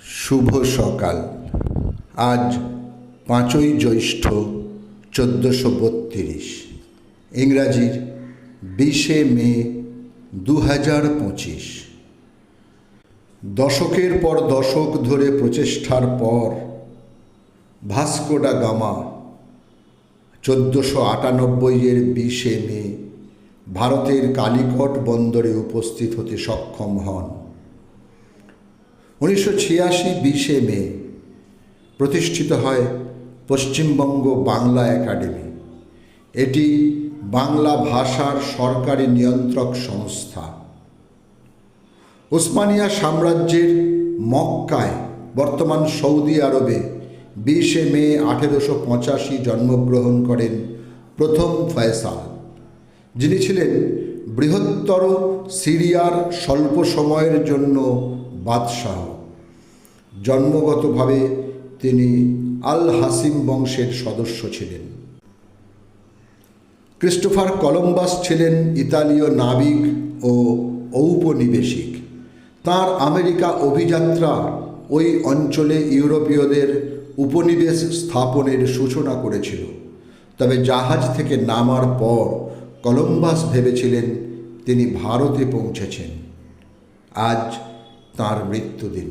শুভ সকাল। আজ 5ই জ্যৈষ্ঠ 1432, ইংরাজির 20শে মে 2025। দশকের পর দশক ধরে প্রচেষ্টার পর ভাস্কো ডা গামা 1498-এর 20শে মে ভারতের কালিকট বন্দরে উপস্থিত হতে সক্ষম হন। 1986 20শে মে প্রতিষ্ঠিত হয় পশ্চিমবঙ্গ বাংলা একাডেমি। এটি বাংলা ভাষার সরকারি নিয়ন্ত্রক সংস্থা। উসমানিয়া সাম্রাজ্যের মক্কায়, বর্তমান সৌদি আরবে 20শে মে 1885 জন্মগ্রহণ করেন প্রথম ফয়সাল, যিনি ছিলেন বৃহত্তর সিরিয়ার স্বল্প সময়ের জন্য বাদশাহ। জন্মগতভাবে তিনি আল হাসিম বংশের সদস্য ছিলেন। ক্রিস্টোফার কলম্বাস ছিলেন ইতালীয় নাবিক ও ঔপনিবেশিক। তাঁর আমেরিকা অভিযাত্রা ওই অঞ্চলে ইউরোপীয়দের উপনিবেশ স্থাপনের সূচনা করেছিল। তবে জাহাজ থেকে নামার পর কলম্বাস ভেবেছিলেন তিনি ভারতে পৌঁছেছেন। আজ তাঁর মৃত্যুদিন।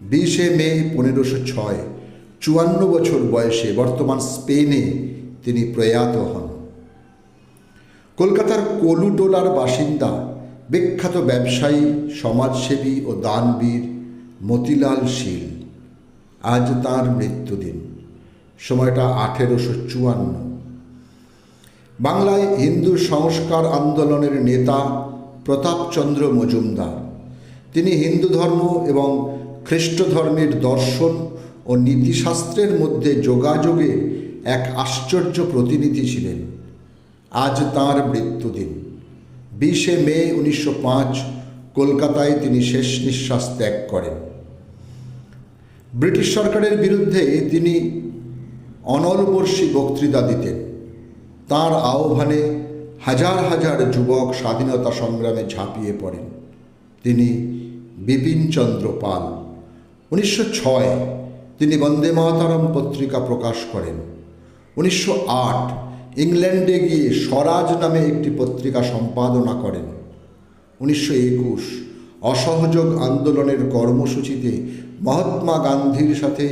20শে মে 1506 54 বছর বয়সে বর্তমান স্পেনে তিনি প্রয়াত হন। কলকাতার কলুটোলার বাসিন্দা বিখ্যাত ব্যবসায়ী, সমাজসেবী ও দানবীর মতিলাল শীল। আজ তাঁর মৃত্যুদিন। সময়টা 1854। বাংলায় হিন্দু সংস্কার আন্দোলনের নেতা প্রতাপচন্দ্র মজুমদার। তিনি হিন্দু ধর্ম এবং খ্রিস্ট ধর্মের দর্শন ও নীতিশাস্ত্রের মধ্যে যোগাযোগের এক আশ্চর্য প্রতিনিধি ছিলেন। আজ তাঁর মৃত্যুদিন। 20শে মে 1905 কলকাতায় তিনি শেষ নিঃশ্বাস ত্যাগ করেন। ব্রিটিশ সরকারের বিরুদ্ধে তিনি অনলবর্ষী বক্তৃতা দিতেন। তাঁর আহ্বানে হাজার হাজার যুবক স্বাধীনতা সংগ্রামে ঝাঁপিয়ে পড়েন। তিনি বিপিনচন্দ্র পাল। 1906 তিনি বন্দে মাতরম পত্রিকা প্রকাশ করেন। 1908 ইংল্যান্ডে গিয়ে স্বরাজ নামে একটি পত্রিকা সম্পাদনা করেন। 1921 অসহযোগ আন্দোলনের কর্মসূচিতে মহাত্মা গান্ধীর সাথে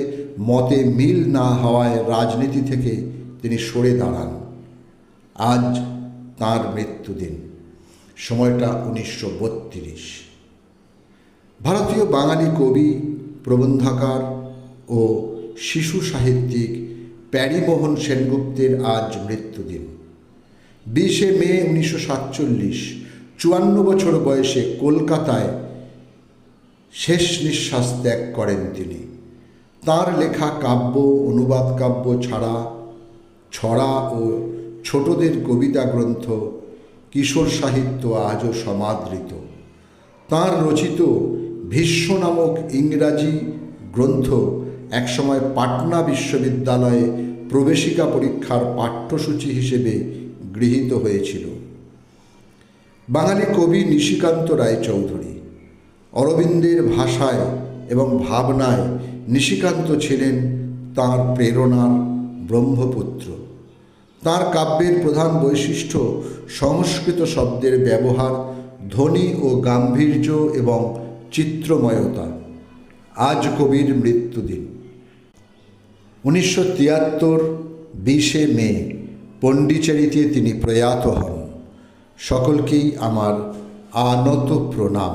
মতে মিল না হওয়ায় রাজনীতি থেকে তিনি সরে দাঁড়ান। আজ তাঁর মৃত্যুদিন। সময়টা 1932। ভারতীয় বাঙালি কবি, প্রবন্ধকার ও শিশু সাহিত্যিক প্যারীমোহন সেনগুপ্তের আজ মৃত্যুদিন। 20শে মে 1947 54 বছর বয়সে কলকাতায় শেষ নিঃশ্বাস ত্যাগ করেন তিনি। তাঁর লেখা কাব্য, অনুবাদ কাব্য ছাড়া ছড়া ও ছোটদের কবিতা গ্রন্থ, কিশোর সাহিত্য আজও সমাদৃত। তাঁর রচিত ভীষ্ম নামক ইংরাজি গ্রন্থ একসময় পাটনা বিশ্ববিদ্যালয়ে প্রবেশিকা পরীক্ষার পাঠ্যসূচি হিসেবে গৃহীত হয়েছিল। বাঙালি কবি নিশিকান্ত রায়চৌধুরী। অরবিন্দের ভাষায় এবং ভাবনায় নিশিকান্ত ছিলেন তাঁর প্রেরণার ব্রহ্মপুত্র। তাঁর কাব্যের প্রধান বৈশিষ্ট্য সংস্কৃত শব্দের ব্যবহার, ধ্বনি ও গাম্ভীর্য এবং চিত্রময়তা। আজ কবির মৃত্যুদিন। 1973 20শে মে পণ্ডিচেরিতে তিনি প্রয়াত হন। সকলকেই আমার আনত প্রণাম।